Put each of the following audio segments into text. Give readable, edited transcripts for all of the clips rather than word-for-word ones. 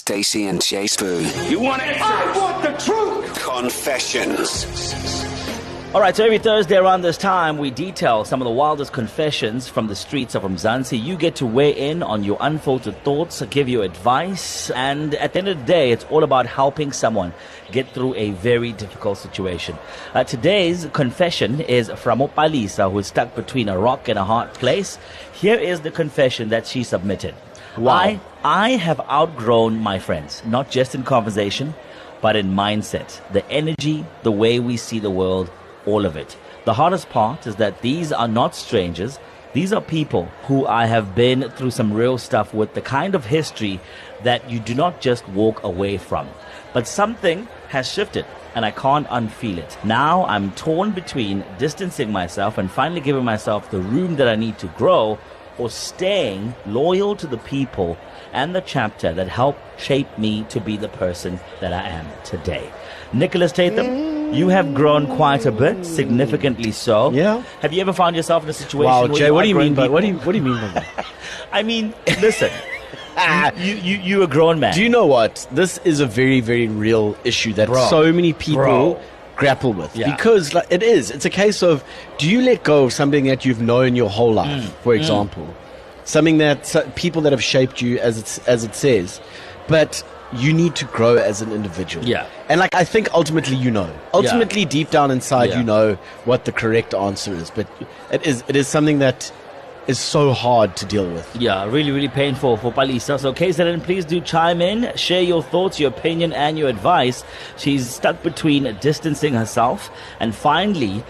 Stacey and Jay Spoo. You want answers? I want the truth. Confessions. All right, so every Thursday around this time, we detail some of the wildest confessions from the streets of Mzansi. You get to weigh in on your unfiltered thoughts, give you advice, and at the end of the day, it's all about helping someone get through a very difficult situation. Today's confession is from Palesa, who is stuck between a rock and a hard place. Here is the confession that she submitted. Wow. I have outgrown my friends, not just in conversation, but in mindset, the energy, the way we see the world, all of it. The hardest part is that these are not strangers. These are people who I have been through some real stuff with, the kind of history that you do not just walk away from. But something has shifted and I can't unfeel it. Now I'm torn between distancing myself and finally giving myself the room that I need to grow, or staying loyal to the people and the chapter that helped shape me to be the person that I am today. Nicholas Tatham, you have grown quite a bit, significantly so. Yeah. Have you ever found yourself in a situation Wow, where Jay, you what do you mean by outgrown what do you mean by that? people? I mean, listen, you're a grown man. Do you know what? This is a very, very real issue that Bro. so many people Bro. grapple with. Yeah. Because like, it's a case of, do you let go of something that you've known your whole life, for example? Something that people that have shaped you, as it says, but you need to grow as an individual. Yeah. And like, I think ultimately ultimately deep down inside, Yeah. you know what the correct answer is, but it is something that is so hard to deal with. Yeah, really, really painful for Palesa. So, KZN, please do chime in, share your thoughts, your opinion, and your advice. She's stuck between distancing herself and finally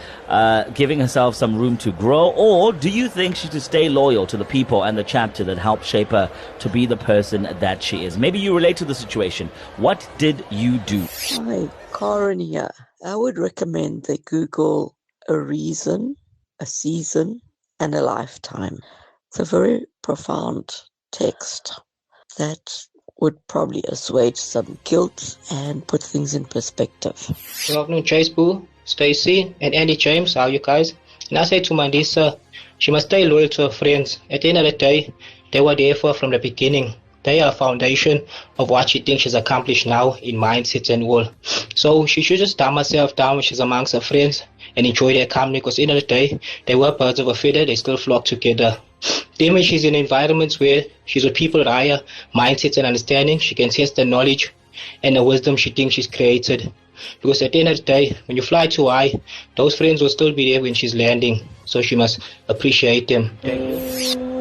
giving herself some room to grow. Or do you think she should stay loyal to the people and the chapter that helped shape her to be the person that she is? Maybe you relate to the situation. What did you do? Hi, Karen here. I would recommend they Google a reason, a season, and a lifetime. It's a very profound text that would probably assuage some guilt and put things in perspective. Good afternoon, Chase Boo, Stacey, and Andy James. How are you guys? And I say to Mandisa, she must stay loyal to her friends. At the end of the day, they were there for her from the beginning. They are a foundation of what she thinks she's accomplished now in mindset and all. So she should just calm herself down when she's amongst her friends and enjoy their company, because at the end of the day, they were birds of a feather, they still flock together. Then when she's in environments where she's with people with higher mindsets and understanding, she can test the knowledge and the wisdom she thinks she's created. Because at the end of the day, when you fly too high, those friends will still be there when she's landing. So she must appreciate them. Thank you.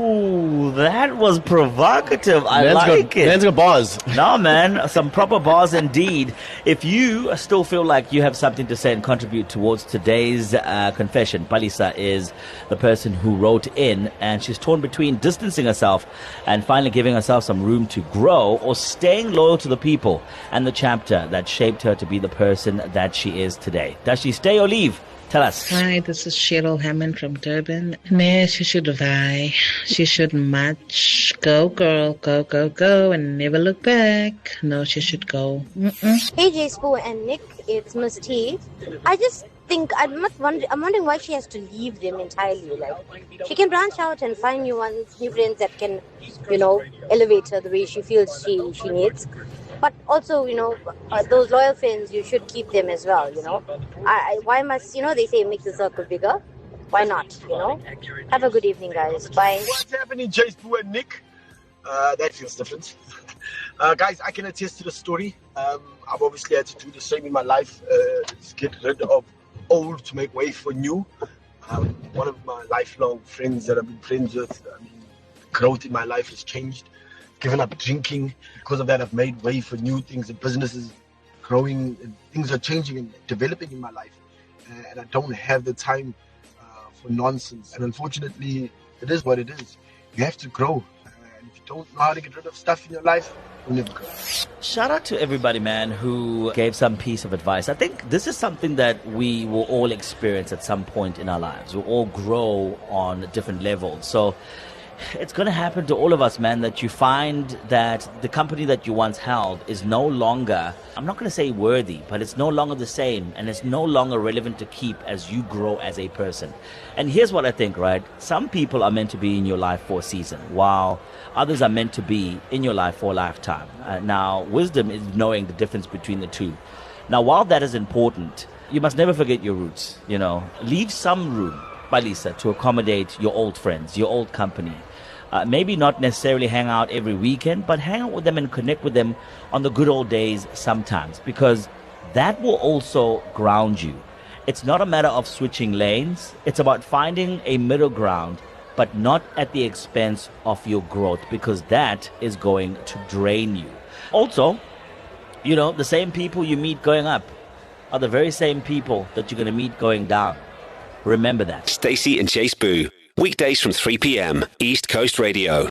Ooh, that was provocative. I like it. Man's got bars. No, man, some proper bars indeed. If you still feel like you have something to say and contribute towards today's confession, Palesa is the person who wrote in, and she's torn between distancing herself and finally giving herself some room to grow, or staying loyal to the people and the chapter that shaped her to be the person that she is today. Does she stay or leave? Tell us. Hi, this is Cheryl Hammond from Durban. Nah, she should vie. She should march. Go, girl. Go, go, go. And never look back. No, she should go. Hey, Jay Spoo and Nick. It's Miss T. I just think, I'm wondering why she has to leave them entirely. Like, she can branch out and find new friends that can, elevate her the way she feels she needs. But also, those loyal friends, you should keep them as well, why must, they say make the circle bigger. Why not, Have a good evening, guys. Bye. What's happening, Jay Spoo and Nick? That feels different. Guys, I can attest to the story. I've obviously had to do the same in my life. Get rid of old to make way for new. One of my lifelong friends that I've been friends with, growth in my life has changed. Given up drinking. Because of that, I've made way for new things and businesses growing. And things are changing and developing in my life. And I don't have the time for nonsense. And unfortunately, it is what it is. You have to grow. And if you don't know how to get rid of stuff in your life, you'll never grow. Shout out to everybody, man, who gave some piece of advice. I think this is something that we will all experience at some point in our lives. We'll all grow on different levels. So It's going to happen to all of us, man, that you find that the company that you once held is no longer, I'm not going to say worthy, but it's no longer the same, and it's no longer relevant to keep as you grow as a person. And here's what I think, right? Some people are meant to be in your life for a season, while others are meant to be in your life for a lifetime. Now, wisdom is knowing the difference between the two. Now, while that is important, you must never forget your roots, you know. Leave some room, Palesa, to accommodate your old friends, your old company. Maybe not necessarily hang out every weekend, but hang out with them and connect with them on the good old days sometimes, because that will also ground you. It's not a matter of switching lanes. It's about finding a middle ground, but not at the expense of your growth, because that is going to drain you. Also, you know, the same people you meet going up are the very same people that you're going to meet going down. Remember that. Stacey and Chase Boo. Weekdays from 3 p.m. East Coast Radio.